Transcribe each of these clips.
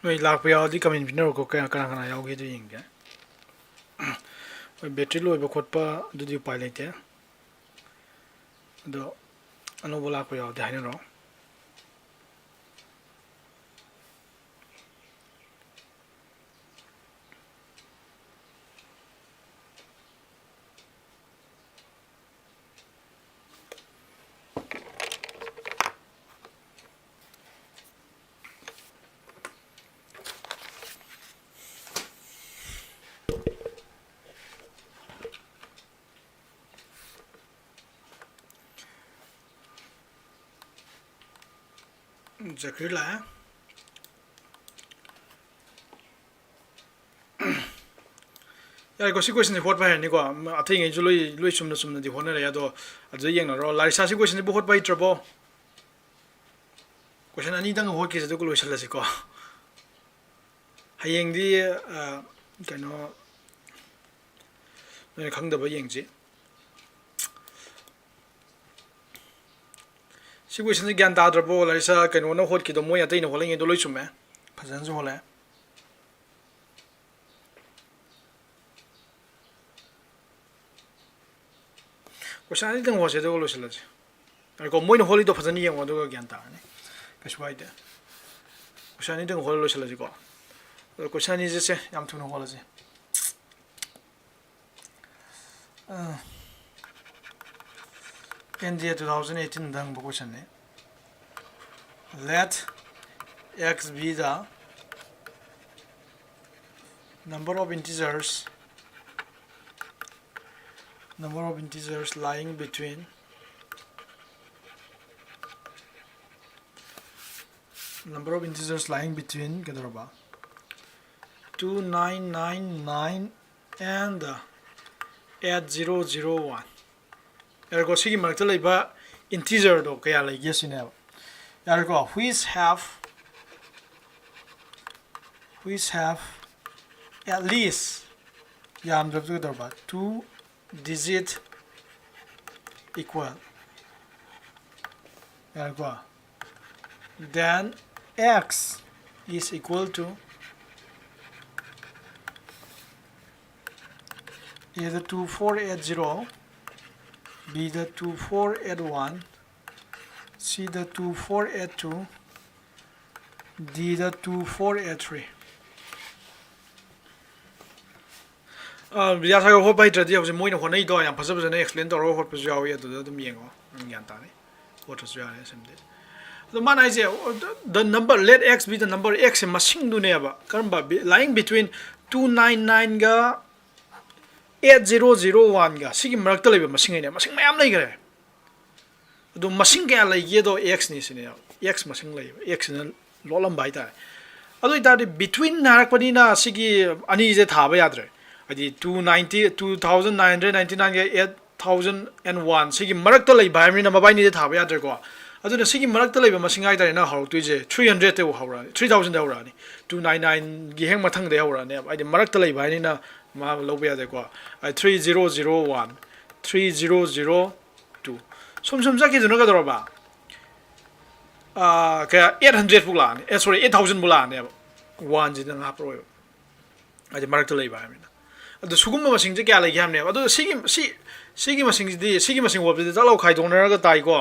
ꯅꯣꯏ ꯂꯥꯛꯄ ꯌꯥꯎꯔꯗꯤ ꯀꯃꯦꯟ ꯄꯤꯅꯔꯣꯀꯣ ꯀꯅꯥ ꯌꯥꯎꯒꯦꯗꯣ ꯌꯦꯡꯒꯦ ꯍꯣꯏ ꯕꯦꯇ꯭ꯔꯤ ꯂꯣꯏꯕ ꯈꯣꯠꯄ ꯑꯗꯨꯗꯤ ꯎꯄꯥꯏ ꯂꯩꯇꯦ ꯑꯗꯣ ꯑꯅꯧꯕ ꯂꯥꯛꯄ ꯌꯥꯎꯔꯗꯤ ꯍꯥꯏꯅꯔꯛꯑꯣ ꯖꯀ꯭ꯔꯤ ꯂꯥꯛꯑꯦ ꯌꯥꯔꯦꯀꯣ ꯁꯤ ꯀꯣꯏꯁꯟꯁꯦ ꯍꯣꯠꯄ ꯍꯩꯔꯅꯤꯀꯣ ꯑꯇꯩꯉꯩꯁꯨ ꯂꯣꯏ ꯆꯨꯝꯅꯗꯤ ꯍꯣꯠꯅꯔꯛꯑꯦ ꯑꯗꯣ ꯑꯗꯨꯗ ꯌꯦꯡꯅꯔꯣ ꯂꯥꯔꯤꯁꯥ ꯁꯤ ꯀꯣꯏꯁꯟꯁꯤꯕꯨ ꯍꯣꯠꯄ ꯍꯩꯇ꯭ꯔꯕꯣ ꯀꯣꯏꯁꯟ ꯑꯅꯤꯗꯪ ꯍꯣꯠꯈꯤꯁꯦ ꯑꯗꯨꯒ ꯂꯣꯏꯁꯤꯜꯂꯁꯤꯀꯣ ꯍꯌꯦꯡꯗꯤ ꯀꯩꯅꯣ ꯅꯣꯏꯅ ꯈꯪꯗꯕ ꯌꯦꯡꯁꯤ ꯁꯤ ꯀꯣꯏꯁꯟꯁꯦ ꯒ꯭ꯌꯥꯟ ꯇꯥꯗ꯭ꯔꯕꯣ ꯂꯥꯔꯤꯁꯥ ꯀꯩꯅꯣꯅ ꯍꯣꯠꯈꯤꯗꯣ ꯃꯣꯏ ꯑꯇꯩꯅ ꯍꯣꯠꯂꯤꯉꯩꯗꯣ ꯂꯣꯏ ꯆꯨꯝꯃꯦ ꯐꯖꯅꯁꯨ ꯍꯣꯠꯂꯦ ꯀꯣꯏꯁꯟ ꯑꯅꯤꯗꯪ ꯍꯣꯠꯁꯦ ꯑꯗꯨꯒ ꯂꯣꯏꯁꯤꯜꯂꯁꯤ ꯌꯥꯔꯦꯀꯣ ꯃꯣꯏꯅ ꯍꯣꯠꯂꯤꯗꯣ ꯐꯖꯅ ꯌꯦꯡꯉꯣ ꯑꯗꯨꯒ ꯒ꯭ꯌꯥꯟ ꯇꯥꯔꯅꯤ ꯀꯩꯁꯨ ꯀꯥꯏꯗꯦ ꯀꯣꯏꯁꯟ ꯑꯅꯤꯗꯪ ꯍꯣꯠꯂ ꯂꯣꯏꯁꯤꯜꯂꯁꯤꯀꯣ ꯑꯗꯣ ꯀꯣꯏꯁꯟ ꯑꯅꯤꯁꯦ ꯁꯦ ꯌꯥꯝ ꯊꯨꯅ ꯍꯣꯠꯂꯁꯤ NDA 2018 ꯍꯪꯕ ꯀꯣꯏꯁꯟꯅꯤ let x be the number of integers lying between 그대로봐 2999 and 8001 여러분 시기 말때 레이바 인티저도 그야 레이게시네요 여러분 which have at least 얌접도 그대로봐 2 digit equal 여러분 then x is equal to either 2480 B the 2481 C the 2482 D the 2483 Vidyasagar ꯍꯣꯠꯄ ꯍꯩꯇ꯭ꯔꯗꯤ ꯍꯧꯖꯤꯛ ꯃꯣꯏꯅ ꯍꯣꯠꯅꯩꯗꯣ ꯌꯥꯝ ꯐꯖꯅ ꯑꯦꯛꯁꯄ꯭ꯂꯦꯟ ꯇꯧꯔꯒ ꯍꯣꯠꯄꯁꯨ ꯌꯥꯎꯏ ꯑꯗꯨꯗ ꯑꯗꯨꯝ ꯌꯦꯡꯉꯣ ꯒ꯭ꯌꯥꯟ ꯇꯥꯔꯦ ꯍꯣꯠꯇ꯭ꯔꯁꯨ ꯌꯥꯔꯦ ꯁꯤꯝꯗꯤ ꯑꯗꯣ ꯃꯥꯅ ꯍꯥꯏꯁꯦ ꯗ ꯅꯝꯕꯔ ꯂꯦꯠ x ꯕꯤ ꯗ ꯅꯝꯕꯔ x ꯃꯁꯤꯡꯗꯨꯅꯦꯕ ꯀꯔꯝꯕ ꯂꯥꯏꯡ ꯕꯤꯇ꯭ꯋꯤꯟ 299ꯒ 8001ꯒ ꯁꯤꯒꯤ ꯃꯔꯛꯇ ꯂꯩꯕ ꯃꯁꯤꯡ ꯍꯥꯏꯅꯦ ꯃꯁꯤꯡ ꯃꯌꯥꯝ ꯂꯩꯈ꯭ꯔꯦ ꯑꯗꯣ ꯃꯁꯤꯡ ꯀꯌꯥ ꯂꯩꯒꯦꯗꯣ xꯅꯤ ꯁꯤꯅꯦꯕ x ꯃꯁꯤꯡ ꯂꯩꯕ xꯅ ꯂꯣꯠꯂꯝꯕ ꯍꯥꯏꯇꯥꯔꯦ ꯑꯗꯨ ꯑꯣꯏꯇꯥꯔꯗꯤ ꯕꯤꯇ꯭ꯋꯤꯟ ꯍꯥꯏꯔꯛꯄꯅꯤꯅ ꯁꯤꯒꯤ ꯑꯅꯤꯁꯦ ꯊꯥꯕ ꯌꯥꯗ꯭ꯔꯦ ꯍꯥꯏꯗꯤ 2999ꯒ 8001 ꯁꯤꯒꯤ ꯃꯔꯛꯇ ꯂꯩꯕ ꯍꯥꯏꯕꯅꯤꯅ ꯃꯕꯥꯏꯅꯤꯁꯦ ꯊꯥꯕ ꯌꯥꯗ꯭ꯔꯦꯀꯣ ꯑꯗꯨꯅ ꯁꯤꯒꯤ ꯃꯔꯛꯇ ꯂꯩꯕ ꯃꯁꯤꯡ ꯍꯥꯏꯇꯥꯔꯦ ꯅꯪ ꯍꯧꯔꯛꯇꯣꯏꯁꯦ 300ꯗ ꯍꯧꯔꯛꯑꯅꯤ 3000ꯗ ꯍꯧꯔꯛꯑꯅꯤ 299ꯒꯤ ꯍꯦꯛ ꯃꯊꯪꯗ ꯍꯧꯔꯛꯑꯅꯦꯕ ꯍꯥꯏꯗꯤ ꯃꯔꯛꯇ ꯂꯩꯕ ꯍꯥꯏꯅꯤꯅ ꯃꯥ ꯂꯧꯕ ꯌꯥꯗꯦꯀꯣ 3001 3002 ꯁꯨꯝ ꯆꯠꯈꯤꯗꯨꯅ ꯀꯩꯗꯧꯔꯕ ꯀꯌꯥ 800 ꯐꯥꯎ ꯂꯥꯛꯑꯅꯤ ꯁꯣꯔꯤ 8000 ꯐꯥꯎ ꯂꯥꯛꯑꯅꯦꯕ 1ꯁꯤꯗ ꯍꯥꯞꯄꯔꯣꯏꯕ ꯍꯥꯏꯗꯤ ꯃꯔꯛꯇ ꯂꯩꯕ ꯍꯥꯏꯕꯅꯤꯅ ꯑꯗꯣ ꯁꯤꯒꯨꯝꯕ ꯃꯁꯤꯡꯁꯦ ꯀꯌꯥ ꯂꯩꯒꯦ ꯍꯥꯏꯕꯅꯦꯕ ꯑꯗꯣ ꯁꯤꯒꯤ ꯃꯁꯤꯡꯁꯤꯗꯤ ꯁꯤꯒꯤ ꯃꯁꯤꯡ ꯍꯣꯠꯄꯗꯤ ꯆꯠ ꯂꯥꯎ ꯈꯥꯏꯗꯣꯛꯅꯔꯒ ꯇꯥꯏꯀꯣ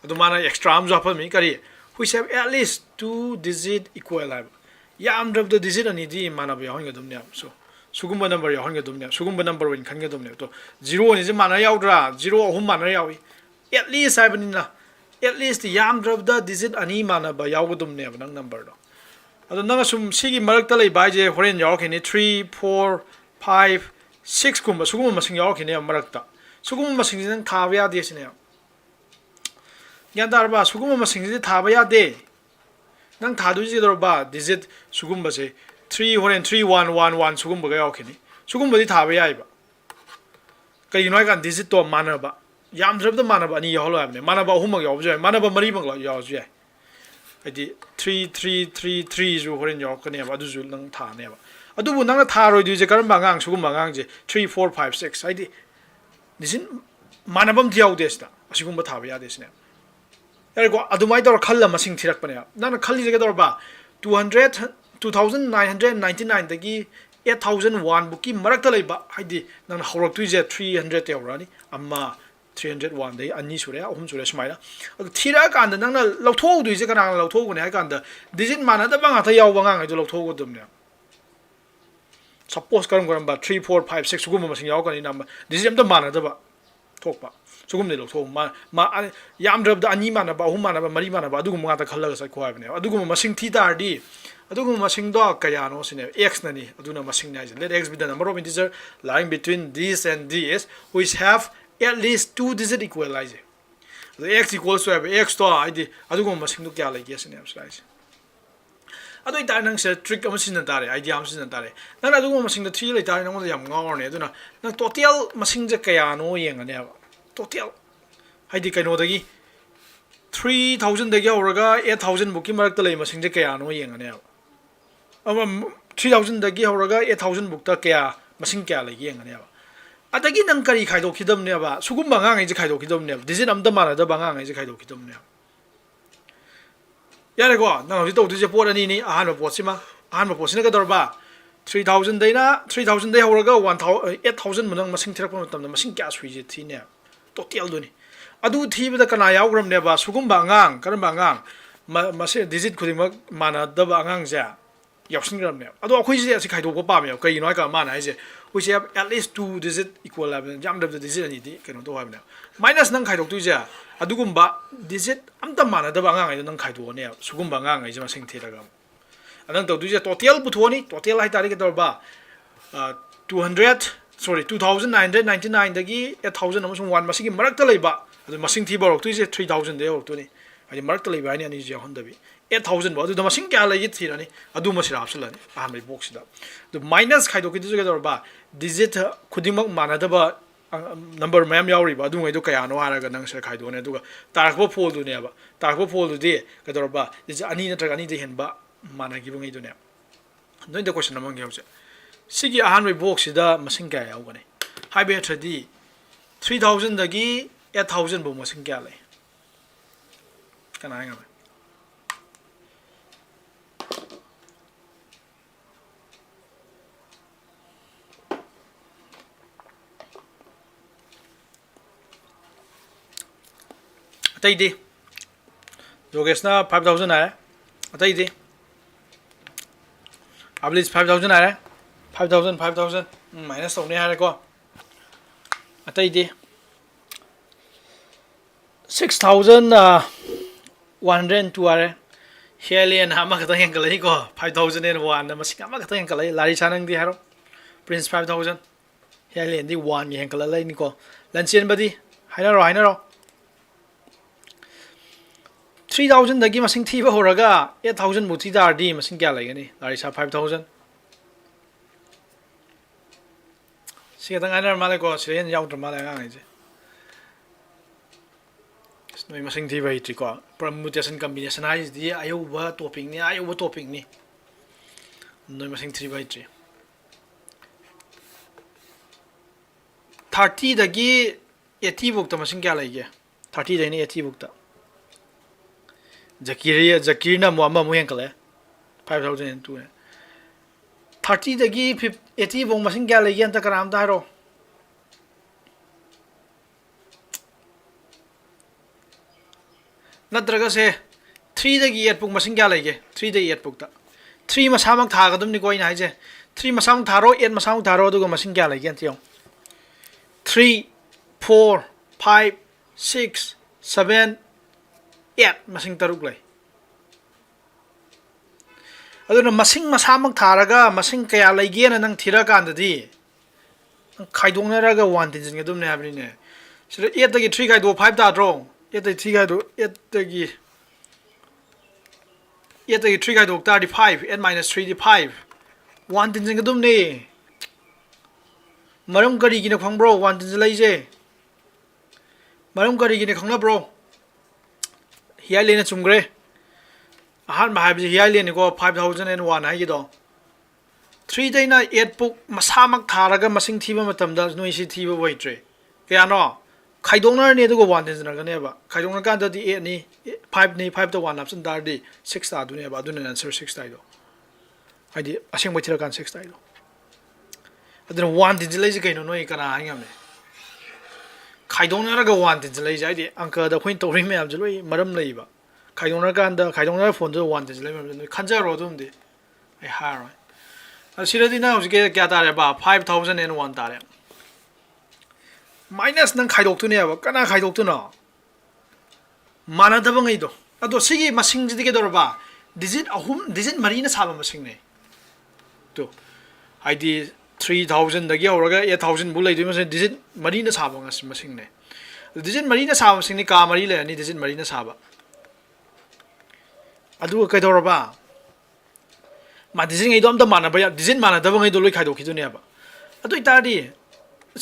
ꯑꯗꯣ ꯃꯥꯅ ꯑꯦꯛꯁꯇ꯭ꯔꯥ ꯑꯃꯁꯨ ꯍꯥꯞꯄꯝꯃꯤ ꯀꯔꯤ which have at least 2 digit equal ꯍꯥꯏꯕ ꯌꯥꯝꯗ꯭ꯔꯕꯗ ꯗꯤꯖꯤꯠ ꯑꯅꯤꯗꯤ ꯃꯥꯟꯅꯕ ꯌꯥꯎꯍꯟꯒꯗꯕꯅꯦꯕ ꯁꯤꯒꯨꯝꯕ ꯅꯝꯕꯔ ꯌꯥꯎꯍꯟꯒꯗꯕꯅꯦꯕ ꯁꯤꯒꯨꯝꯕ ꯅꯝꯕꯔ ꯑꯣꯏꯅ ꯈꯟꯒꯗꯕꯅꯦꯕ ꯑꯗꯣ 0 ꯑꯅꯤꯁꯦ ꯃꯥꯟꯅ ꯌꯥꯎꯗ꯭ꯔꯥ 0 ꯑꯍꯨꯝ ꯃꯥꯟꯅ ꯌꯥꯎꯏ at least ꯍꯥꯏꯕꯅꯤꯅ at least ꯌꯥꯝꯗ꯭ꯔꯕꯗ ꯗꯤꯖꯤꯠ ꯑꯅꯤ ꯃꯥꯟꯅꯕ ꯌꯥꯎꯒꯗꯕꯅꯦꯕ ꯅꯪ ꯅꯝꯕꯔꯗꯣ ꯑꯗꯣ ꯅꯪ ꯁꯨꯝ ꯁꯤꯒꯤ ꯃꯔꯛꯇ ꯂꯩꯕ ꯍꯥꯏꯁꯦ ꯍꯣꯔꯦꯟ ꯌꯥꯎꯔꯛꯈꯤꯅꯤ 3 4 5 6 ꯀꯨꯝꯕ ꯁꯤꯒꯨꯝꯕ ꯃꯁꯤꯡ ꯌꯥꯎꯔꯛꯈꯤꯅꯦꯕ ꯃꯔꯛꯇ ꯁꯤꯒꯨꯝꯕ ꯃꯁꯤꯡꯁꯤ ꯅꯪ ꯊꯥꯕ ꯌꯥꯗꯦ ꯁꯤꯅꯦꯕ ꯒ꯭ꯌꯥꯟ ꯇꯥꯔꯕ ꯁꯤꯒꯨꯝꯕ ꯃꯁꯤꯡꯁꯤꯗꯤ ꯊꯥꯕ ꯌꯥꯗꯦ ꯅꯪ ꯊꯥꯗꯣꯏꯁꯤ ꯀꯩꯗꯧꯔꯕ ꯗꯤꯖꯤꯠ ꯁꯤꯒꯨꯝꯕꯁꯦ 3 ꯍꯣꯔꯦꯟ 3111 ꯁꯤꯒꯨꯝꯕꯒ ꯌꯥꯎꯔꯛꯈꯤꯅꯤ ꯁꯤꯒꯨꯝꯕꯗꯤ ꯊꯥꯕ ꯌꯥꯏꯕ ꯀꯩꯒꯤꯅꯣ ꯍꯥꯏꯀꯥꯟꯗ ꯗꯤꯖꯤꯠꯇꯣ ꯃꯥꯟꯅꯕ ꯌꯥꯝꯗ꯭ꯔꯕꯗ ꯃꯥꯟꯅꯕ ꯑꯅꯤ ꯌꯥꯎꯍꯜꯂꯣ ꯍꯥꯏꯕꯅꯦ ꯃꯥꯟꯅꯕ ꯑꯍꯨꯝꯃꯛ ꯌꯥꯎꯕꯁꯨ ꯌꯥꯏ ꯃꯥꯟꯅꯕ ꯃꯔꯤꯃꯛ ꯌꯥꯎꯔꯁꯨ ꯌꯥꯏ ꯍꯥꯏꯗꯤ 3 ꯍꯣꯔꯦꯟ ꯌꯥꯎꯔꯛꯀꯅꯦꯕ ꯑꯗꯨꯁꯨ ꯅꯪ ꯊꯥꯅꯦꯕ ꯑꯗꯨꯕꯨ ꯅꯪꯅ ꯊꯥꯔꯣꯏꯗꯣꯏꯁꯦ ꯀꯔꯝꯕ ꯑꯉꯥꯡ ꯁꯤꯒꯨꯝꯕ ꯑꯉꯥꯡꯁꯦ 3 4 5 6 ꯍꯥꯏꯗꯤ ꯗꯤꯖꯤꯠ ꯃꯥꯟꯅꯕ ꯑꯝꯇ ꯌꯥꯎꯗꯦ ꯁꯤꯗ ꯑꯁꯤꯒꯨꯝꯕ ꯊꯥꯕ ꯌꯥꯗꯦ ꯁꯤꯅꯦꯕ ꯌꯥꯔꯦꯀꯣ ꯑꯗꯨꯃꯥꯏꯅ ꯇꯧꯔ ꯈꯜꯂ ꯃꯁꯤꯡ ꯊꯤꯔꯛꯄꯅꯦꯕ ꯅꯪꯅ ꯈꯜꯂꯤꯁꯦ ꯀꯩꯗꯧꯔꯕ 2999 dagi 8001 buki marakta leiba haidi nang hawraktuije 300 teurani amma 301 dai ani sure ahum sure smaina adu thira kan da nang na lawtho duise kana lawtho gune ha kan da digit mana da banga ta yaw banga ngai do lawtho go dumne suppose karam karam ba 3 4 5 6 gum masing yaw kan number digit am da mana da ba thokpa sugum ne lawtho ma yam drab da ani mana ba ahum mana ba mari mana ba adu gum nga ta khalla ga sai khwa bne adu gum masing thi tar di adu gum masing do kaya no sine x na ni adu na masing na let x be the number of integer lying between this and this which have at least 2 digit equalize the x equals to x to id adu gum masing do kya lagi sine slice adu ita nang se trick am sin na tare idea am sin na tare nang adu gum masing da 3 lai tare nang mo yam ngawr ne adu na nang total masing je kaya no yeng ne total id kai no dagi 3000 dagi auraga 8000 buki marak ta lai masing je kaya no yeng ne 3000 dagi auraga 8000 bukta kaya masing kya lagi yeng ne atagi nang kari khaido khidam ne ba sugum banga ngai je khaido khidam ne digit am da mara da banga ngai je khaido khidam ne ya le ko nang ji to je pot ani ni ahan pot sima ahan pot sina ka dor ba 3000 dai na 3000 dai hawraga 8000 munang masing thirak pa matam da masing kya sui je thi ne total do ni adu thi ba da kana yaw gram ne ba sugum bangang karam bangang mase digit khuding mana da bangang ja yausing gram ne adu akhoi je asi khaido ko pa me kai no ka mana ai je we have at least 2 digit equal level jam the digit ani di kano to habna minus nang khaidok tu ja adugumba digit amta mana da banga ngai nang khaido ne sugum banga ngai jama sing thiraga anang to tu ja total puthoni total hai tari ke dor ba 200 sorry 2999 dagi 8000 amasung 1 masigi marak ta leiba adu masing thi borok tu je 3000 de orok tu ni ai marak ta leiba ani ani je hondabi 8000 ba adu da masing kya lai thirani adu masira apsulani ahmai box da the minus khaidok ki tu ga dor ba digit khudimak manada ba number mayam yauri ba du ngai do kaya no haraga nang sir khai do ne duga tarakbo phol du ne ba tarakbo phol du de kador ba is ani na traga ani de hen ba mana gi bungai du ne no the question among you sigi ahan we box da masing kaya yaw gane hai be thadi 3000 dagi 8000 bo masing kya lai kana nga atai di jogesna 5000 aa atai di ablis 5000 aa 5000 minus to ne ha ko atai di 6102 aa helian hama ka tang kalai ko 5001 na masing ama ka tang kalai lari chanang di haro prince 5000 helian di 1 ye kalai ni ko lanchen badi haina ro 3000 dagi masing thi ba horaga 8000 muthi dar di masing kya lagani lari sa 5000 siga tang anar male ko siren yaw dra male ngai je noi masing thi ba hi ko permutation combination ai di ayo ba topic ni noi masing thi ba hi 30 dagi 80 buk ta masing kya lagi 30 dai ni 80 buk ta Zakirina Muamma Muyankale 5002 30 dagi 80 bong masing kya lagi anta karam da ro natraga se 3 dagi 8 bong masing kya lagi 3 dagi 8 buk ta 3 masamang tha ga dum ni koi na je 3 masang tharo 8 masang tharo du ga masing kya lagi anta yo 3 4 5 6 7 8 masing taruk lai aduna masing masamang tharaga masing kaya lai ge na nang thira kan da di khaidong na raga 1 tin jing dum ne habni ne sira 8 dagi 3 kai do 5 da dro 8 dagi 3 kai do 8 dagi 3 kai do 35 8 minus 3 di 5 1 tin jing dum ne maram kari gi ne khang bro 1 tin lai je maram kari gi ne khang na bro hialene chungre ahan ma habi hialene ko 5001 hai do 3 dai na 8 puk masamak tharaga masing thiba matam da noi si thiba waitre kya no khaidongna ne du go 1 tin na ne ba khaidongna kan da di 8 ni 5 ni 5 to 1 option dar di 6 ta du ne ba du ne answer 6 tai do ꯍꯥꯏꯗꯤ ꯑꯁꯦꯡꯕ ꯊꯤꯔꯀꯥꯟ 6 ꯇꯥꯏꯗꯣ ꯑꯗꯨꯅ 1 digit ꯂꯩꯁꯦ ꯀꯩꯅꯣ ꯅꯣꯏ ꯀꯅꯥ ꯍꯥꯏꯉꯝꯅꯦ ꯈꯥꯏꯗꯣꯛꯅꯔꯒ 1 digit ꯂꯩꯁꯦ ꯍꯥꯏꯗꯤ ꯑꯪꯀꯗ ꯑꯩꯈꯣꯏꯅ ꯇꯧꯔꯤ ꯃꯌꯥꯝꯁꯦ ꯂꯣꯏ ꯃꯔꯝ ꯂꯩꯕ ꯈꯥꯏꯗꯣꯛꯅꯔꯀꯥꯟꯗ ꯈꯥꯏꯗꯣꯛꯅꯔ ꯐꯣꯟꯗꯨ 1 ꯗꯤꯖꯤꯠ ꯂꯩ ꯃꯌꯥꯝꯁꯦ ꯅꯣꯏ ꯈꯟꯖꯔꯣ ꯑꯗꯨꯝꯗꯤ ꯑꯩ ꯍꯥꯏꯔꯣꯏ ꯑꯁꯤꯗꯗꯤ ꯅꯪ ꯍꯧꯖꯤꯛꯀꯤ ꯀꯌꯥ ꯇꯥꯔꯦꯕ 5001 ꯇꯥꯔꯦ ꯃꯥꯏꯅꯁ ꯅꯪ ꯈꯥꯏꯗꯣꯛꯇꯣꯏꯅꯦꯕ ꯀꯅꯥ ꯈꯥꯏꯗꯣꯛꯇꯣꯏꯅꯣ ꯃꯥꯟꯅꯗꯕ ꯉꯩꯗꯣ ꯑꯗꯣ ꯁꯤꯒꯤ ꯃꯁꯤꯡꯁꯤꯗꯤ ꯀꯩꯗꯧꯔꯕ ꯗꯤꯖꯤꯠ ꯑꯍꯨꯝ ꯗꯤꯖꯤꯠ ꯃꯔꯤꯅ ꯁꯥꯕ ꯃꯁꯤꯡꯅꯦ ꯇꯣ ꯍꯥꯏꯗꯤ 3000ꯗꯒꯤ ꯍꯧꯔꯒ 8000 ꯕꯨ ꯂꯩꯗꯣꯏ ꯃꯁꯤꯡ ꯗꯤꯖꯤꯠ ꯃꯔꯤꯅ ꯁꯥꯕ ꯃꯁꯤꯡꯅꯦ ꯗꯤꯖꯤꯠ ꯃꯔꯤꯅ ꯁꯥꯕ ꯃꯁꯤꯡꯅꯤ ꯀꯥ ꯃꯔꯤ ꯂꯩꯔꯅꯤ ꯗꯤꯖꯤꯠ ꯃꯔꯤꯅ ꯁꯥꯕ ꯑꯗꯨꯒ ꯀꯩꯗꯧꯔꯕ ꯃꯥ ꯗꯤꯖꯤꯠ ꯉꯩꯗꯣ ꯑꯝꯇ ꯃꯥꯟꯅꯕ ꯗꯤꯖꯤꯠ ꯃꯥꯟꯅꯗꯕ ꯉꯩꯗꯣ ꯂꯣꯏ ꯈꯥꯏꯗꯣꯛꯈꯤꯗꯣꯏꯅꯦꯕ ꯑꯗꯨ ꯑꯣꯏꯇꯥꯔꯗꯤ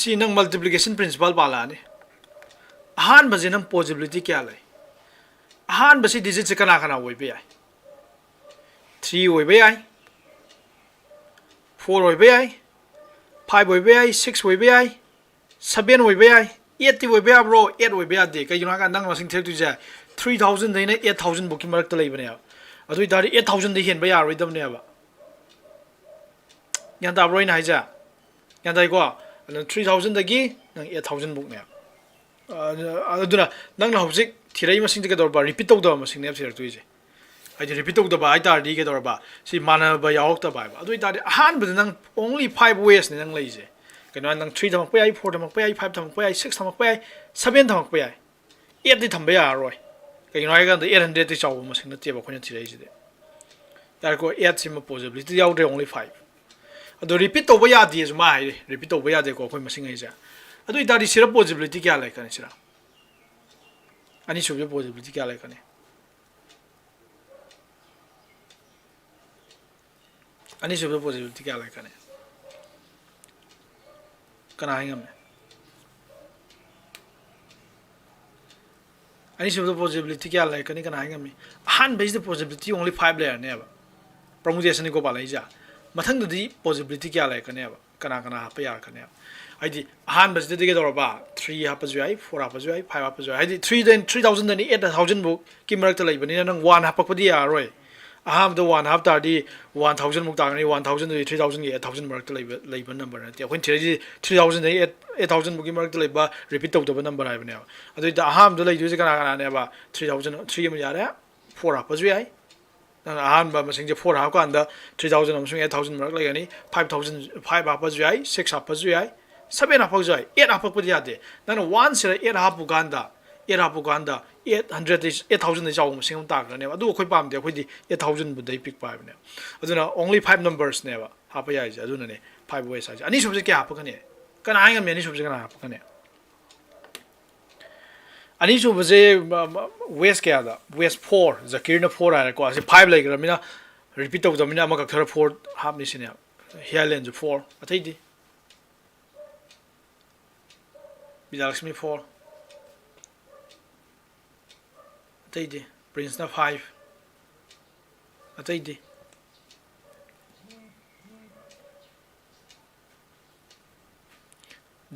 ꯁꯤ ꯅꯪ ꯃꯜꯇꯤꯄ꯭ꯂꯤꯀꯦꯁꯟ ꯄ꯭ꯔꯤꯟꯁꯤꯄꯜ ꯄꯥꯜꯂꯛꯑꯅꯤ ꯑꯍꯥꯟꯕꯁꯤ ꯅꯪ ꯄꯣꯖꯤꯕꯤꯂꯤꯇꯤ ꯀꯌꯥ ꯂꯩ ꯑꯍꯥꯟꯕꯁꯤ ꯗꯤꯖꯤꯠꯁꯦ ꯀꯅꯥ ꯀꯅꯥ ꯑꯣꯏꯕ ꯌꯥꯏ 3 ꯑꯣꯏꯕ ꯌꯥꯏ 4 ꯑꯣꯏꯕ ꯌꯥꯏ 5 ꯑꯣꯏꯕ ꯌꯥꯏ 6 ꯑꯣꯏꯕ ꯌꯥꯏ 7 ꯑꯣꯏꯕ ꯌꯥꯏ 8ꯇꯤ ꯑꯣꯏꯕ ꯌꯥꯕ꯭ꯔꯣ 8 ꯑꯣꯏꯕ ꯌꯥꯗꯦ ꯀꯩꯒꯤꯅꯣ ꯍꯥꯏꯔꯀꯥꯟꯗ ꯅꯪ ꯃꯁꯤꯡ ꯊꯤꯔꯛꯇꯣꯏꯁꯦ 3000ꯗꯩꯅ 8000 ꯐꯥꯎꯒꯤ ꯃꯔꯛꯇ ꯂꯩꯕꯅꯦꯕ ꯑꯗꯨ ꯑꯣꯏꯇꯥꯔꯗꯤ 8000ꯗꯩ ꯍꯦꯟꯕ ꯌꯥꯔꯣꯏꯗꯕꯅꯦꯕ ꯒ꯭ꯌꯥꯟ ꯇꯥꯕ꯭ꯔꯣ ꯑꯩꯅ ꯍꯥꯏꯁꯦ ꯒ꯭ꯌꯥꯟ ꯇꯥꯏꯀꯣ ꯑꯗꯨꯅ 3000ꯗꯒꯤ ꯅꯪ 8000 ꯐꯥꯎꯅꯦꯕ ꯑꯗꯨꯅ ꯅꯪꯅ ꯍꯧꯖꯤꯛ ꯊꯤꯔꯛꯏ ꯃꯁꯤꯡꯁꯦ ꯀꯩꯗꯧꯔꯕ ꯔꯤꯄꯤꯠ ꯇꯧꯗꯕ ꯃꯁꯤꯡꯅꯦꯕ ꯊꯤꯔꯛꯇꯣꯏꯁꯦ ꯍꯥꯏꯗꯤ ꯔꯤꯄꯤꯠ ꯇꯧꯗꯕ ꯍꯥꯏꯇꯥꯔꯗꯤ ꯀꯩꯗꯧꯔꯕ ꯁꯤ ꯃꯥꯟꯅꯕ ꯌꯥꯎꯔꯛꯇꯕ ꯍꯥꯏꯕ ꯑꯗꯨ ꯑꯣꯏꯇꯥꯔꯗꯤ ꯑꯍꯥꯟꯕꯗ ꯅꯪ ꯑꯣꯡꯂꯤ 5 ꯋꯦꯁꯅꯦ ꯅꯪ ꯂꯩꯔꯤꯁꯦ ꯀꯩꯅꯣ ꯅꯪ 3 ꯊꯝꯃꯛꯄ ꯌꯥꯏ 4 ꯊꯝꯃꯛꯄ ꯌꯥꯏ 5 ꯊꯝꯃꯛꯄ ꯌꯥꯏ 6 ꯊꯝꯃꯛꯄ ꯌꯥꯏ 7 ꯊꯝꯃꯛꯄ ꯌꯥꯏ 8ꯗꯤ ꯊꯝꯕ ꯌꯥꯔꯔꯣꯏ ꯀꯩꯒꯤꯅꯣ ꯍꯥꯏꯔꯀꯥꯟꯗ 800ꯗꯤ ꯆꯥꯎꯕ ꯃꯁꯤꯡ ꯅꯠꯇꯦꯕ ꯑꯩꯈꯣꯏꯅ ꯊꯤꯔꯛꯏꯁꯤꯗꯤ ꯌꯥꯔꯦꯀꯣ 8 ꯁꯤꯃ ꯄꯣꯖꯤꯕꯤꯂꯤꯇꯤ ꯌꯥꯎꯗ꯭ꯔꯦ ꯑꯣꯡꯂꯤ 5 ꯑꯗꯣ ꯔꯤꯄꯤꯠ ꯇꯧꯕ ꯌꯥꯗꯦꯁꯨ ꯃꯥ ꯍꯥꯏꯔꯤ ꯔꯤꯄꯤꯠ ꯇꯧꯕ ꯌꯥꯗꯦꯀꯣ ꯑꯩꯈꯣꯏ ꯃꯁꯤꯡ ꯍꯩꯁꯦ ꯑꯗꯨ ꯑꯣꯏꯇꯥꯔꯗꯤ ꯁꯤꯗ ꯄꯣꯖꯤꯕꯤꯂꯤꯇꯤ ꯀꯌꯥ ꯂꯩꯀꯅꯤ ꯁꯤꯗ ꯑꯅꯤꯁꯨꯕꯗ ꯄꯣꯖꯤꯕꯤꯂꯤꯇꯤ ꯀꯌꯥ ꯂꯩꯀꯅꯤ ꯑꯅꯤꯁꯨꯕꯗ ꯄꯣꯖꯤꯕꯤꯂꯤꯇꯤ ꯀꯌꯥ ꯂꯩꯀꯅꯤ ꯀꯅꯥ ꯍꯥꯏ ꯉꯝꯃꯦ ꯑꯅꯤꯁꯨꯕꯗ ꯄꯣꯖꯤꯕꯤꯂꯤꯇꯤ ꯀꯌꯥ ꯂꯩꯔꯛꯀꯅꯤ ꯀꯅꯥ ꯍꯥꯏ ꯉꯝꯃꯤ ꯑꯍꯥꯟꯕꯩꯁꯤꯗ ꯄꯣꯖꯤꯕꯤꯂꯤꯇꯤ ꯑꯣꯡꯂꯤ 5 ꯂꯩꯔꯅꯦꯕ ꯄ꯭ꯔꯃꯨꯇꯦꯁꯟꯅꯤꯀꯣ ꯄꯥꯜꯂꯛꯏꯁꯦ ꯃꯊꯪꯗꯗꯤ ꯄꯣꯖꯤꯕꯤꯂꯤꯇꯤ ꯀꯌꯥ ꯂꯩꯔꯛꯀꯅꯦꯕ ꯀꯅꯥ ꯀꯅꯥ ꯍꯥꯞꯄ ꯌꯥꯔꯛꯀꯅꯦꯕ ꯍꯥꯏꯗꯤ ꯑꯍꯥꯟꯕꯁꯤꯗꯗꯤ ꯀꯩꯗꯧꯔꯕ 3 ꯍꯥꯞꯄꯁꯨ ꯌꯥꯏ 4 ꯍꯥꯞꯄꯁꯨ ꯌꯥꯏ 5 ꯍꯥꯞꯄꯁꯨ ꯌꯥꯏ ꯍꯥꯏꯗꯤ 3000ꯗꯅꯤ 8000 ꯐꯥꯎꯒꯤ ꯃꯔꯛꯇ ꯂꯩꯕꯅꯤꯅ ꯅꯪ 1 ꯍꯥꯞꯄꯛꯄꯗꯤ ꯌꯥꯔꯔꯣꯏ ꯑꯍꯥꯟꯕꯗ 1 ꯍꯥꯞ ꯇꯥꯔꯗꯤ 1000 ꯃꯨꯛ ꯇꯥꯒꯅꯤ 1000ꯗꯒꯤ 3000ꯒꯤ 8000 ꯃꯔꯛꯇ ꯂꯩꯕ ꯅꯝꯕꯔ ꯅꯠꯇꯦ ꯑꯩꯈꯣꯏꯅ ꯊꯤꯔꯛꯏꯁꯤ 3000ꯗꯒꯤ 8000 ꯐꯥꯎꯒꯤ ꯃꯔꯛꯇ ꯂꯩꯕ ꯔꯤꯄꯤꯠ ꯇꯧꯗꯕ ꯅꯝꯕꯔ ꯍꯥꯏꯕꯅꯦꯕ ꯑꯗꯨꯏꯗ ꯑꯍꯥꯟꯕꯗ ꯂꯩꯗꯣꯏꯁꯦ ꯀꯅꯥ ꯀꯅꯥꯅꯦꯕ 3000 3 ꯑꯃ ꯌꯥꯔꯦ 4 ꯍꯥꯞꯄꯁꯨ ꯌꯥꯏ ꯅꯪ ꯑꯍꯥꯟꯕ ꯃꯁꯤꯡꯁꯦ 4 ꯍꯥꯞꯀꯥꯟꯗ 3000 ꯑꯃꯁꯨꯡ 8000 ꯃꯔꯛ ꯂꯩꯒꯅꯤ 5000 5 ꯍꯥꯞꯄꯁꯨ ꯌꯥꯏ 6 ꯍꯥꯞꯄꯁꯨ ꯌꯥꯏ 7 ꯍꯥꯞꯄꯁꯨ ꯌꯥꯏ 8 ꯍꯥꯞꯄꯛꯄꯗꯤ ꯌꯥꯗꯦ ꯅꯪꯅ 1 ꯁꯤꯗ 8 ꯍꯥꯞꯄꯨꯀꯥꯟꯗ 8000ꯗꯒꯤ ꯆꯥꯎꯕ ꯃꯁꯤꯡ ꯑꯃ ꯇꯥꯈ꯭ꯔꯅꯦꯕ ꯑꯗꯨ ꯑꯩꯈꯣꯏ ꯄꯥꯝꯗꯦ ꯑꯩꯈꯣꯏꯗꯤ 8000ꯕꯨꯗꯩ ꯄꯤꯛꯄ ꯍꯥꯏꯕꯅꯦꯕ ꯑꯗꯨꯅ ꯑꯣꯡꯂꯤ 5 ꯅꯝꯕꯔꯁꯅꯦꯕ ꯍꯥꯞꯄ ꯌꯥꯏꯁꯦ ꯑꯗꯨꯅꯅꯦ 5 ꯋꯦꯁ ꯍꯥꯏꯁꯦ ꯑꯅꯤꯁꯨꯕꯁꯦ ꯀꯌꯥ ꯍꯥꯞꯄꯛꯀꯅꯤ ꯀꯅꯥ ꯍꯥꯏ ꯉꯝꯃꯤ ꯑꯅꯤꯁꯨꯕꯁꯦ ꯀꯅꯥ ꯍꯥꯞꯄꯛꯀꯅꯤ ꯑꯅꯤꯁꯨꯕꯁꯦ ꯋꯦꯁ ꯀꯌꯥꯗ ꯋꯦꯁ 4 ꯖꯀꯤꯔꯅ 4 ꯍꯥꯏꯔꯦꯀꯣ ꯑꯁꯤ 5 ꯂꯩꯈ꯭ꯔꯕꯅꯤꯅ ꯔꯤꯄꯤꯠ ꯇꯧꯗꯕꯅꯤ나 ꯑꯃ ꯀꯛꯊꯔ 4 ꯍꯥꯞꯅꯤ ꯁꯤꯅꯦꯕ ꯍꯤꯌꯥꯂꯦꯟꯁꯨ 4 ꯑꯇꯩꯗꯤ ꯕꯤꯖꯌꯂꯛꯁꯃꯤ 4 ꯑꯇꯩꯗꯤ ꯄ꯭ꯔꯤꯟꯁꯅ 5 ꯑꯇꯩꯗꯤ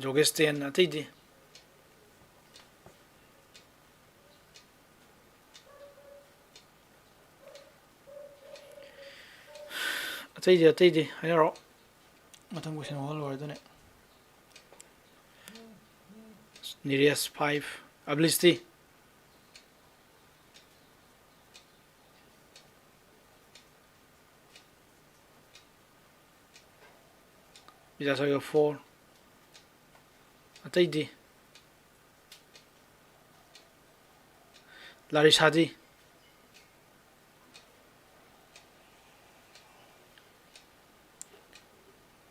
ꯖꯣꯒꯦꯁ 10 ꯑꯇꯩꯗꯤ ꯑꯇꯩꯗꯤ ꯍꯥꯏꯅꯔꯛꯑꯣ ꯃꯊꯪ ꯀꯣꯏꯁꯟ ꯍꯣꯜ ꯂꯣꯏꯔꯗꯨꯅꯦ ꯅꯤꯔꯦꯁ 5 ꯑꯕꯂꯤꯁꯇꯤ ꯕꯤꯖꯥꯁꯥꯒꯔ 4 ꯑꯇꯩꯗꯤ ꯂꯥꯔꯤꯁꯥꯗꯤ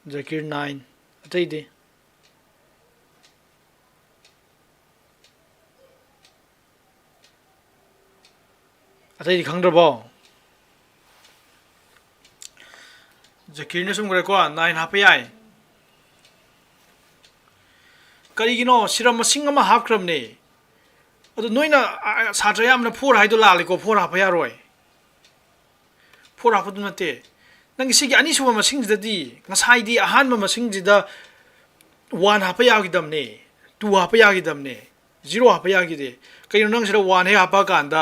ꯖꯀꯤꯔ 9 ꯑꯇꯩꯗꯤ ꯑꯇꯩꯗꯤ ꯈꯪꯗ꯭ꯔꯕꯣ ꯖꯀꯤꯔꯅ ꯁꯨꯝꯈ꯭ꯔꯦꯀꯣ 9 ꯍꯥꯞꯄ ꯌꯥꯏ ꯀꯔꯤꯒꯤꯅꯣ ꯁꯤꯔ ꯃꯁꯤꯡ ꯑꯃ ꯍꯥꯞꯈ꯭ꯔꯕꯅꯦ ꯑꯗꯨ ꯅꯣꯏꯅ ꯁꯥꯇ꯭ꯔ ꯌꯥꯝꯅ 4 ꯍꯥꯏꯗꯣ ꯂꯥꯜꯂꯦꯀꯣ 4 ꯍꯥꯞꯄ ꯌꯥꯔꯣꯏ 4 ꯍꯥꯞꯄꯗꯨ ꯅꯠꯇꯦ ꯅꯪꯒꯤ ꯁꯤꯒꯤ ꯑꯅꯤꯁꯨꯕ ꯃꯁꯤꯡꯁꯤꯗꯗꯤ ꯉꯁꯥꯏꯗꯤ ꯑꯍꯥꯟꯕ ꯃꯁꯤꯡꯁꯤꯗ 1 ꯍꯥꯞꯄ ꯌꯥꯈꯤꯗꯕꯅꯦ 2 ꯍꯥꯞꯄ ꯌꯥꯈꯤꯗꯕꯅꯦ 0 ꯍꯥꯞꯄ ꯌꯥꯈꯤꯗꯦ ꯀꯩꯅꯣ ꯅꯪ ꯁꯤꯗ 1 ꯍꯦꯛ ꯍꯥꯞꯄꯀꯥꯟꯗ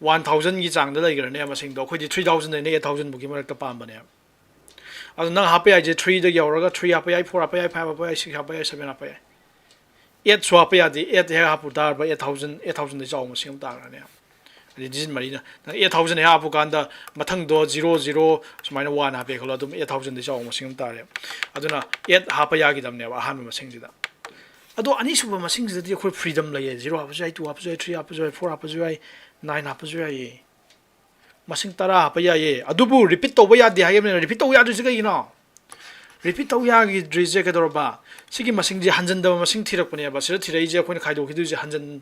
1000ꯒꯤ ꯆꯥꯡꯗ ꯂꯩꯈ꯭ꯔꯅꯦ ꯃꯁꯤꯡꯗꯣ ꯑꯩꯈꯣꯏꯗꯤ 3000ꯗꯩꯅ 8000 ꯐꯥꯎꯒꯤ ꯃꯔꯛꯇ ꯄꯥꯝꯕꯅꯦꯕ ꯑꯗꯨ ꯅꯪ ꯍꯥꯞꯄ ꯌꯥꯏꯁꯦ 3ꯗ ꯌꯧꯔꯒ 3 ꯍꯥꯞꯄ ꯌꯥꯏ 4 ꯍꯥꯞꯄ ꯌꯥꯏ 5 ꯍꯥꯞꯄ ꯌꯥꯏ 6 ꯍꯥꯞꯄ ꯌꯥꯏ 7 ꯍꯥꯞꯄ ꯌꯥꯏ 8ꯁꯨ ꯍꯥꯞꯄ ꯌꯥꯗꯦ 8 ꯍꯦꯛ ꯍꯥꯞꯄꯨ ꯇꯥꯔꯕ 8,000ꯗꯒꯤ ꯆꯥꯎꯕ ꯃꯁꯤꯡ ꯑꯃ ꯇꯥꯈ꯭ꯔꯅꯤ ꯑꯗꯩ ꯗꯤꯖꯤꯠ ꯃꯔꯤꯅ ꯅꯪ 8,000 ꯍꯦꯛ ꯍꯥꯞꯄ ꯀꯥꯟꯗ ꯃꯊꯪꯗꯣ 0 0 ꯁꯨꯃꯥꯏꯅ 1 ꯍꯥꯞꯄꯦ ꯈꯜꯂꯣ ꯑꯗꯨꯝ 8,000ꯗꯒꯤ ꯆꯥꯎꯕ ꯃꯁꯤꯡ ꯑꯃ ꯇꯥꯔꯦ ꯑꯗꯨꯅ 8 ꯍꯥꯞꯄ ꯌꯥꯈꯤꯗꯕꯅꯦꯕ ꯑꯍꯥꯟꯕ ꯃꯁꯤꯡꯁꯤꯗ ꯑꯗꯣ ꯑꯅꯤꯁꯨꯕ ꯃꯁꯤꯡꯁꯤꯗꯗꯤ ꯑꯩꯈꯣꯏ ꯐ꯭रीꯗꯝ ꯂꯩꯌꯦ 0 ꯍꯥꯞꯄꯁꯨ ꯌꯥꯏ 2 ꯍꯥꯞꯄꯁꯨ ꯌꯥꯏ 3 ꯍꯥꯞꯄꯁꯨ ꯌꯥꯏ 4 ꯍꯥꯞꯄꯁꯨ ꯌꯥꯏ 9 ꯍꯥꯞꯄꯁꯨ ꯌꯥꯏꯌꯦ masing tara hapa yaye adubu repeat tawba yade hayamne repeat taw yadri siga ino repeat taw yagi drise kadorba sigi masing ji hanjandaba masing thirakpane ba sira thirai je akoina khaido khidu je hanjan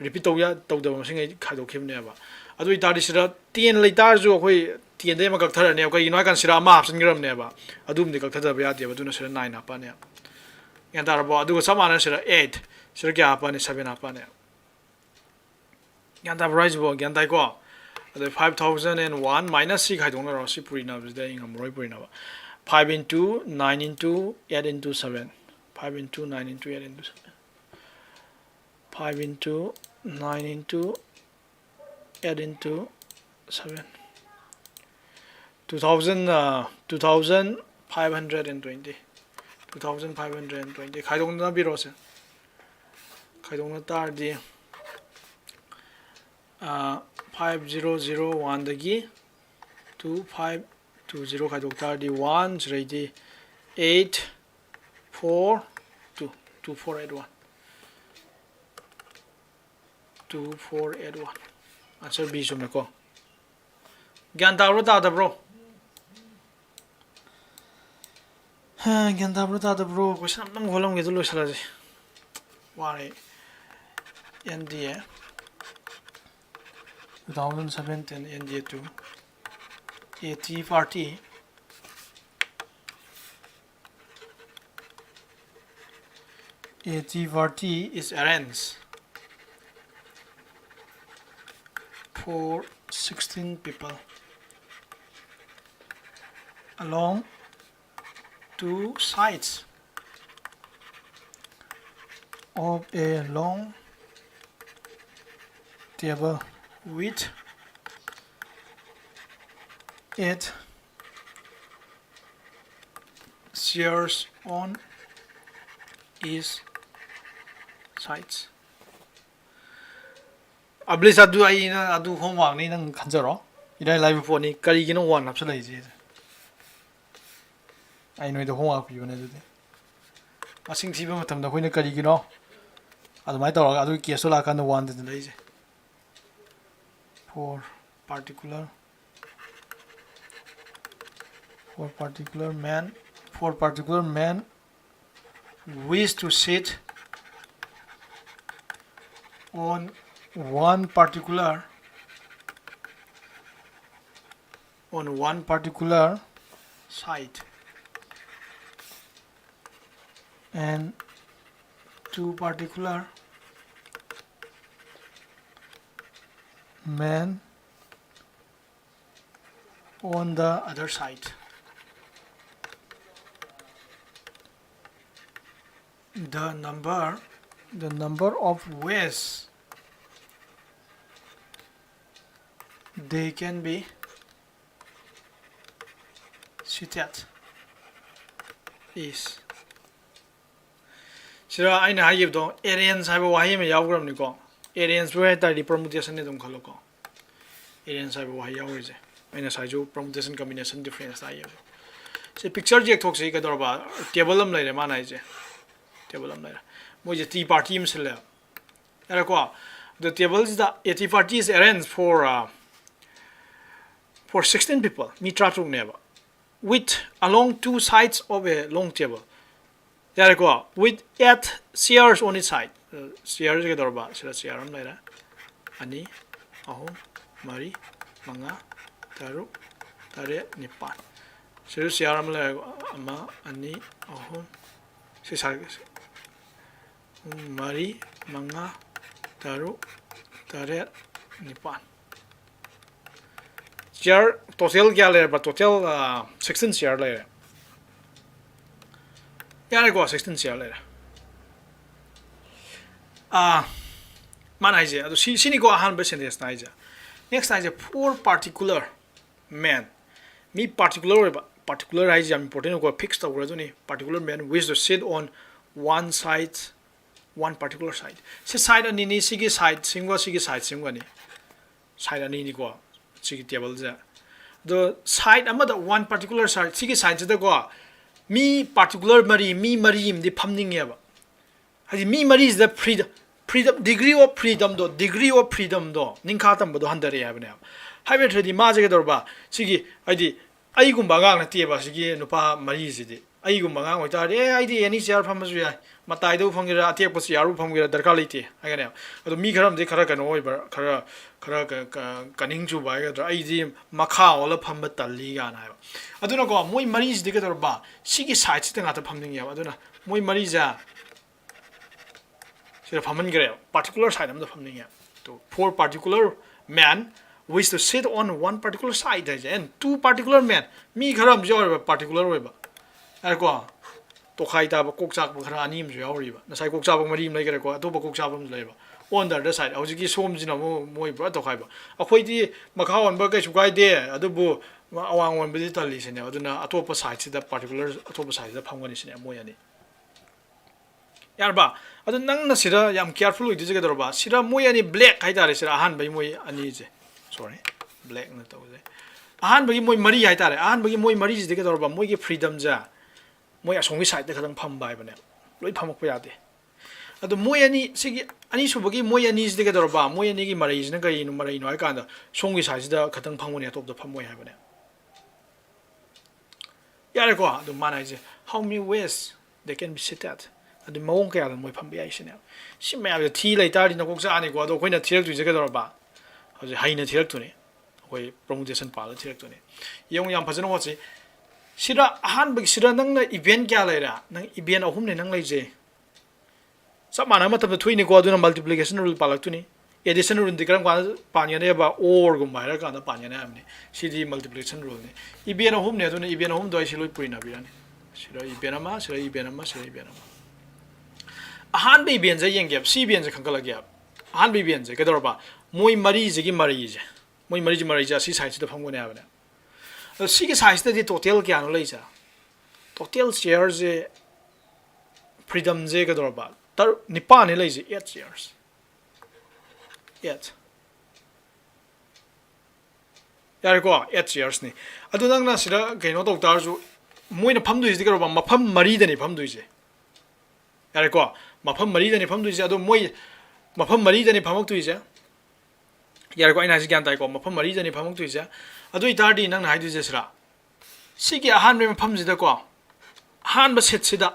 repeat taw ya tawdaba masing ai khaido khibne ba adu itari sira 10 leitar ju akoi 10 de ma gak tharane akoi ino kan sira ma hapsan gramne ba adum de gak thadaba yade ba duna sira 9 hapa ne yan tarbo adu samana sira 8 sira kya hapa ne 7 hapa ne yan tar rise bo yan dai ko the 5,001 minus 6 I don't know si purina is there in Roy Purina 5 into 9 into 8 into 7 5 into 9 into 8 into 7 5 into 9 into 8 into 7 2,520 2,520 I don't know birose I don't know tardi 5001 dagi 2520 khadok tar di 1 ready 8 4 2 2481 2481 answer B sum ko gyan ta bro ha gyan ta bro question nam holam ge lo sala je ware NDA 2017 NDA2 AT party is arranged for 16 people along two sides of a long table with 8 chairs on each sides. Ablis adu ai na adu homework ni nang khanjaro idai live phone ni kari gino one hapsa lai je ai noi do homework pi bane dudi masing thiba matam da khoina kari gino adu mai tawra adu case la kan one de lai je for particular man wish to sit on one particular side and two particular men on the other side. The number of ways they can be seated is. Sira aina hayib do arrange haiba wahi me yawgram ni ko arrange we ta di permutation ni dum khalo ko arrange haiba wahi yawi je aina sai jo permutation combination difference ai se picture je thok se ka dorba table am lai re mana je table am lai mo je t party im sele era ko the table is the t party is arranged for 16 people mitra tuk neba with along two sides of a long table. There go with 8 chairs on each side. Chairs ke dorba sira chair am lai ra ani ahum mari manga taru tare nipan sira chair am lai ama ani ahum se sar mari manga taru tare nipan chair total kya lai ba total 16 chair lai yare go 16 chair lai mana ije adu sini go ahan be sentence na ije next na ije four particular men mi particular ba particular is important ko fix tawra duni particular man wish to sit on one side one particular side si side ani ni sigi side singwa ni side ani ni ko sigi table ja the side amada one particular side sigi side da ko mi particular mari im di phamning ya ba hadi mi mari is the freedom degree of freedom do ningkha tam do handare ya bane haibe thadi ma je dorba sigi aidi ai gum bagang na tie ba sigi nupa mari sidi ai gum bagang oi ta re ai di any share pham su ya matai do phongira atek pas yaru phongira darka leite agane ado mi kharam de khara kano oi bar khara kaning chu ba ga ai di makha wala pham ba talli ga na ba aduna ko moi mari sidi ga dorba sigi side sida ngata phamning ya aduna moi mari ja sira phaman gre particular side am da phamning ya to four particular man wish to sit on one particular side and two particular men mi kharam jo particular oi ba ai ko to khai ta ba kok chak ba khara ani m jo yauri ba na sai kok chak ba mari m lai gre ko to ba kok chak ba m lai ba on the side auji ki som jina moi ba to khai ba akhoi di makha on ba kai su kai de adu bu awang on bi ta li sine aduna atopa side sida particular atopa side da phangani sine moi ani yarba adu nang na sira yam careful ui dije gedor ba sira moi ani black hai tare sira ahan bai moi ani je sorry black na to je ahan bai moi mari hai tare ahan bai moi mari je gedor ba moi ge freedom ja moi asongi side da khadang pham bai bane loi phamak pa yade adu moi ani sigi ani subagi moi ani je gedor ba moi ani gi mari je na kai nu mari no ai kan da songi side da khadang phangone top da pham moi hai bane yare ko adu manai je how many ways they can be seated adu mawong kaya da moi pham bi ai sine si me ya thi lai ta ri na kok sa ani ko ado koina thirak tu je gedor ba hoje haina thirak tu ne hoi promotion pa la thirak tu ne yong yam phajana wa chi sira ahan big sira nang na event kya lai ra nang event ahum ne nang lai je sab mana ma tab thui ni ko aduna multiplication rule pa lak tu ni addition rule dikram ka pa nya ne ba or gum mai ra ka da pa nya ne amne cd multiplication rule ne event ahum ne aduna event ahum doi siloi purina bi ne sira event ama sira event ama sira event ama ahan be event je yeng gap si event je khangkala gap ahan be event je kedor ba moi mari je gi mari je moi mari ja si size da phang ne abane si gi size da total kya no lai ja total shares je freedom je kedor ba tar nipa ne lai je 8 shares 8 yar ko 8 shares ni adu nang na sira gaino tok tar ju moi na pham du ji kedor ba mapham mari da ni pham du je yar ko mapham mari da ni pham du je adu moi mapham mari da ni phamak tu je yar ko ina ji gyan tai ko mapham mari da ni phamak tu je adu itardi nang na hai du je sira sigi ahan me mapham ji da ko ahan ba set sida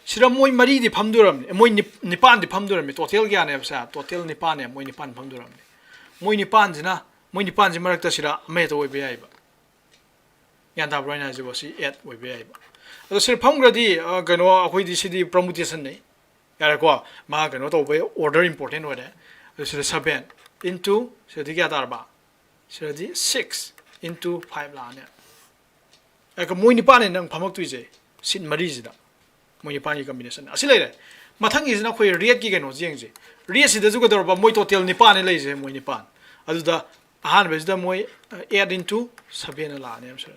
sira moi mari di pham duram moi nipan di pham duram total gya ne sa total nipan ne moi nipan pham duram moi nipan ji na moi nipan ji marak ta sira me to oi be ai ba yan ta brain ji bo si 8 oi be ai ba adu sir pham gra di gano akhoi di sidi permutation ne yar ko ma gano to be order important wa de sira 7 into sira kya tar ba sira di 6 into 5 la ne ai ko moi nipan ne nang phamak tu je sin mari ji da moi nipan gi combination asi lai re mathang gi na khoi rate gi gano jeng je rate si da ju ko dor ba moi total nipan ne lai je moi nipan adu da ahan be da moi 8 into 7 la ne am sira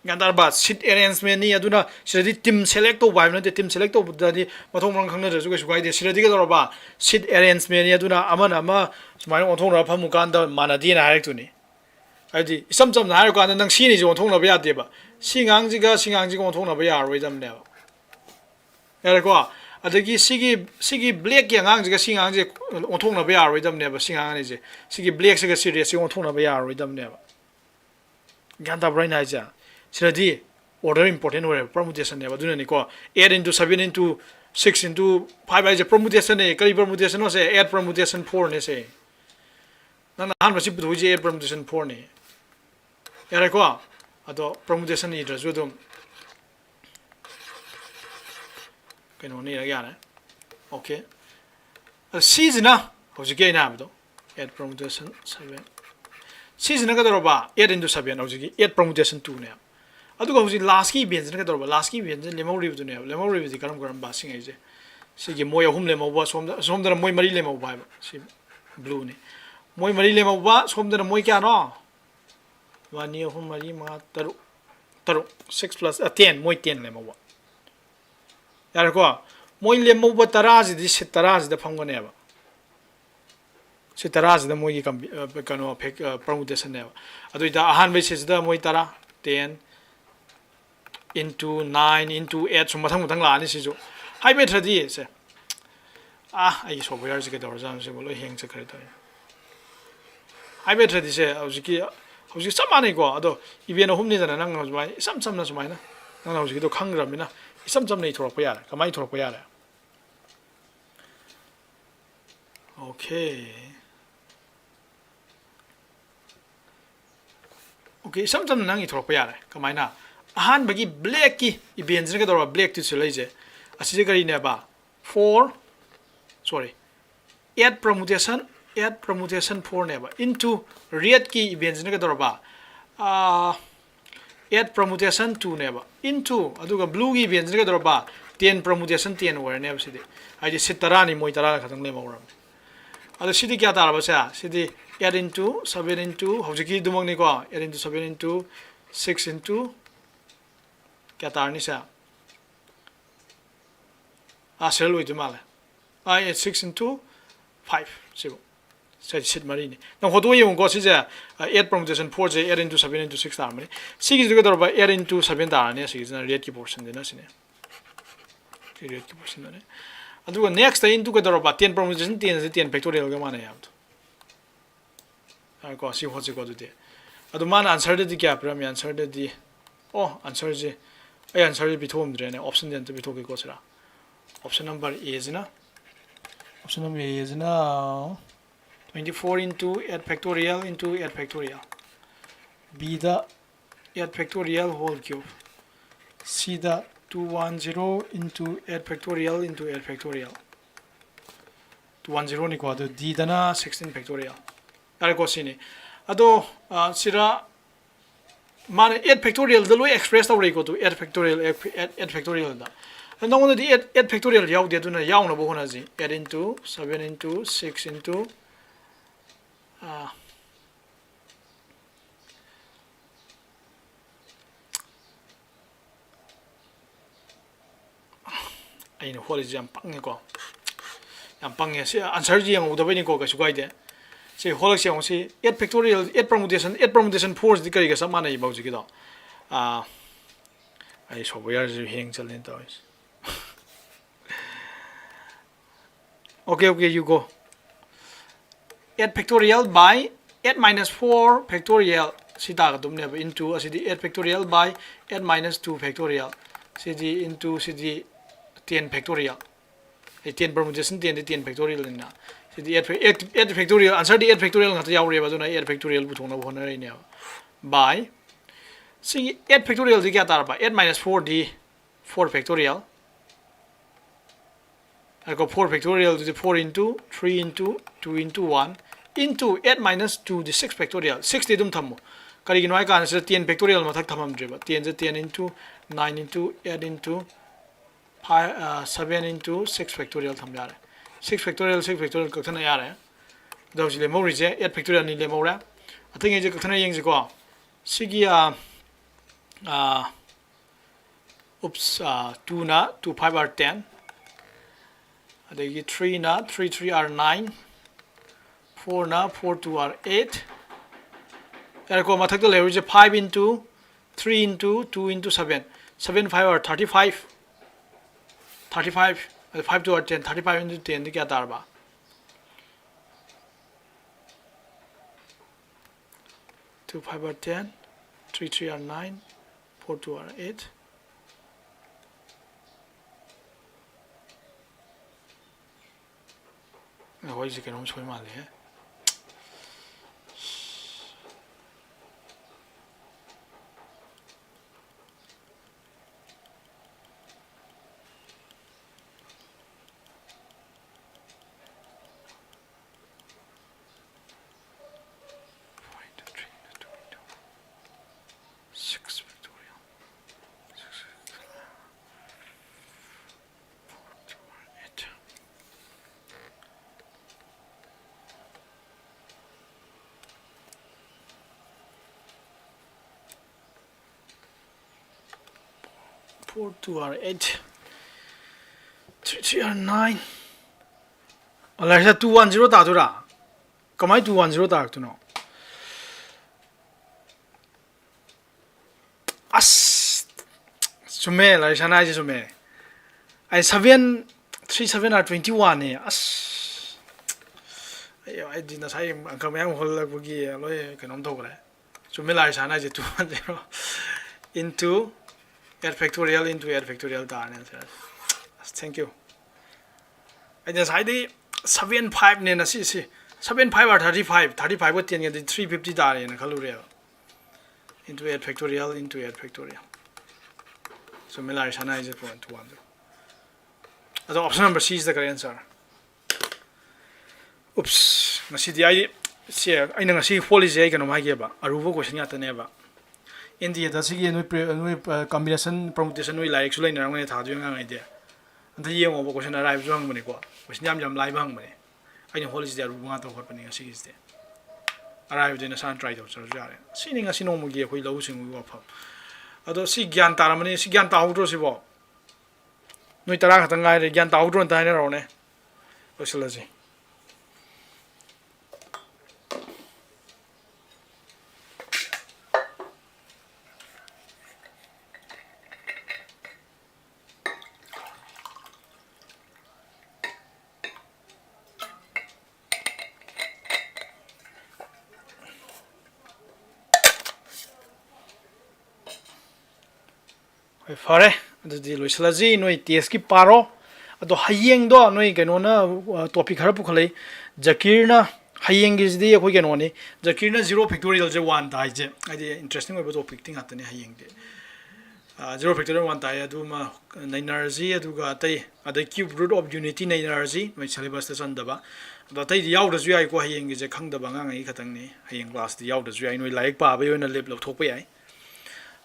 gandar ba seat arrangement ni aduna siradi team select to ba no team select to dadi mathong rang khangna ju ko sugai de siradi ga dor ba seat arrangement ni aduna amana ama sumai onthong ra phamu kan da manadi na haik tu ni adi isam cham na ko nang si ni ju onthong na ba ya de ba singang ji ga onthong na ba ya roi jam ne ba ya ko adagi sigi black ya ngang ji ga singang ji onthong na ba ya roi jam ne ba singang ni ji sigi black se ga serious si onthong na ba ya roi jam ne ba ganda brain na ja siradi order important or permutation ne baduna ni ko 8 into 7 into 6 into 5 is a permutation ne kali permutation no se 8 permutation 4 ne se na han ba sip du je 8 permutation 4 ne yare ko ado permutation ni dra jodum keno ni ra ne okay season na hoji ke na do 8 permutation 7 season ga do ba 8 into 7 hoji 8 permutation 2 ne aduga hoji last ki benz na kador ba last ki benz lemo review tu ne lemo review di karam ba sing ai je si ge moya hum lemo ba som da moi mari lemo ba si blue ne moi mari le ma ba som da moi kya no 1 2 3 4 5 taruk taruk 6 plus 10 moi 10 le ma ba yar ko moi le ma ba tara ji di sit tara ji da phang ne ba sit tara ji da moi ki kano permutation ne ba adu da ahan be sit da moi tara 10 into 9 into 8 sum mathang mathang la ni si ju hai me thadi se ai software ji ke dor jam se bolo hang se khare ta hai me thadi se hauji samane ko ado event hum ni jana nang hauji sam sam na sumai na nang hauji do khangram mina sam sam nei thorok pa yar kamai thorok pa yar okay okay sam sam nang i thorok pa yar kamai na ahan bagi black ki event jina ke dor black tu chulai je asi je kari ne ba 4 sorry 8 permutation 4 ne ba into red ki event jina ke dor ba 8 permutation 2 ne ba into aduga blue ki event jina ke dor ba 10 permutation 10 war ne ba sidi ai je sitara ni moi tara khatang le ma ram adu sidi kya tar ba sa sidi 8 into 7 into hojiki dumang ni ko 8 into 7 into 6 into kya tar ni sa sel wi tu mala ai 6 into 5 0 sai sit mari ni na hodo yong ko si ja 8 permutation 4 je 8 into 7 into 6 tar mari si gi dor ba 8 into 7 tar ne si na red ki portion de na sine red ki portion ne aduga next into ko dor ba 10 permutation 10 factorial ga mane yam ai ko si ho ji ko de adu man answer de kya pram answer de answer je ai answer bi thom dre ne option den to bi thoke ko sira option number A is na 24 into 8 factorial into 8 factorial B the 8 factorial whole cube C the 210 into 8 factorial into 8 factorial 210 ni ko D the na 16 factorial are ko sini ado sira man 8 factorial the lo express the ko to 8 factorial 8 factorial da and now the 8 factorial yaw de na yaw na bo na ji 8 into 7 into 6 into ai no hol jam pang ko yam pang ya si answer ji yang uda ni ko ka su gai de si hol si si 8 factorial 8 permutation 4 di kari ga samana i bauji ki do ai so boyar ji heng chalen to okay you go 8 factorial by 8 minus 4 factorial sida ga dum ne into asidi 8 factorial by 8 minus 2 factorial sidi into sidi 10 factorial 10 permutation 10 factorial na sidi 8 factorial answer di 8 factorial ngata yaw re ba jona 8 factorial bu thona bhona re ne by sigi 8 factorial di kya tar ba 8 minus 4 di 4 factorial I got 4 factorial to the 4 into 3 into 2 into 1 into 8 minus 2 the 6 factorial 60 dum thammo kari gi noi kan se 10 factorial mathak thamam dreba 10 je 10 into 9 into 8 into 5 7 into 6 factorial tham yare 6 factorial ka thana yare do ji le mo ri je 8 factorial ni le mo ra athing je ka thana yeng ji ko sigi oops 2 na 2 5 are 10 adagi 3 na 3 3 are 9 4 na 4 2 are 8 erko mathak to level je 5 into 3 into 2 into 7 7 5 are 35 5 2 are 10 35 into 10 kya tar ba 2 5 are 10 3 3 are 9 4 2 are 8 why is it 너무 소리 많네 4 2 are 8 3 3 are 9 Alright, 210 तादुरा कमाई 210 तारक्तुनो अस सुमे लाइसाना आइजे सुमे आई 7 37 are 21 ने अस ayo ai din sai angka mayam hol bugi loi kanom thokre sume laisana आइजे 210 into 8 factorial into 8 factorial ta ne thank you ai din sai di 75 ne na si 75 or 35 35 ko 10 ge 350 ta ne khalu re into 8 factorial into 8 factorial sume laisana आइजे 0.10 ado option number C is the correct answer oops ngasi di ai se ai na ngasi policy ai kano mai ge ba arubo question ya tane ba india da sigi noi combination permutation noi like sulai na ngai tha ju nga ngai de anta yeng obo question arrive ju hang bani ko question yam lai bang bani ai ni policy da arubo nga to khot bani ngasi is de arrive de na san try to so ja re si ni ngasi no mu ge khoi lau sing wa pham ado si gyan taramani si gyan ta hu si bo noi tara khatang ngai re gyan ta hu ta ne ro ne osalaji fare adudi loisalaji noi test ki paro ado hayeng do noi keno na topic khara pukhalai jakirna hayeng is di khoi keno ni jakirna 0 factorial je 1 dai je adi interesting obo topic ting atane hayeng de 0 factorial 1 dai adu ma energy adu ga tai adu cube root of unity energy noi syllabus ta sandaba ado tai yaw da ju ai ko hayeng je khangdaba nga ngai khatang ni hayeng class di yaw da ju ai noi like pa ba yoina lep lo thok pa ai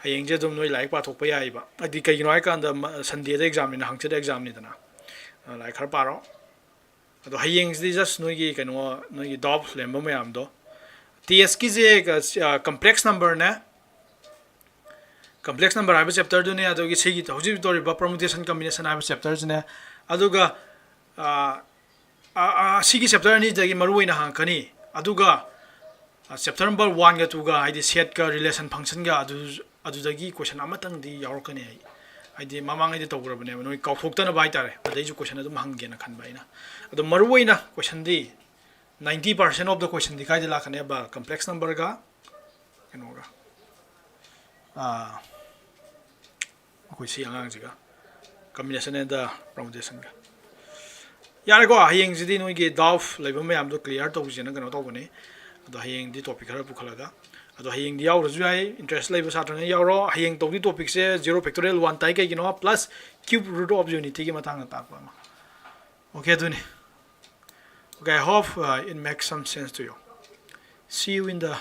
hayeng je dum noi like pa thok pa ai ba adi kai no ai kan da sunday da exam ni hangche da exam ni dana like khar paro ado hayeng is just noi gi kai no noi gi dop lemba me am do ts ki je complex number na complex number hai chapter do ne ado gi segi hoji to ri permutation combination hai chapter ne ado ga sigi chapter ni jagi maru ina hang kani ado ga chapter number 1 ga 2 ga ai di set ka relation function ga adu dagi question amatang di yaur kani ai di mamang ai di tawra bane noi ka thok ta na bai tare adai ju question adum hang ge na khan bai na ado maru ina question di 90% of the question di kai di la khane ba complex number ga kano ga koi si angang jiga combination and the permutation ga yar go hayeng ji di noi ge daf leibam mayam do clear to jena kano to bane ado hayeng di topic khara pukhalaga ado hayeng di yaw ju ai interest leibam sa thane yaw ro hayeng to di topic se 0 factorial 1 tai kai gino plus cube root of unity gi matang ta pa ma okay duni okay I hope it makes some sense to you see you in the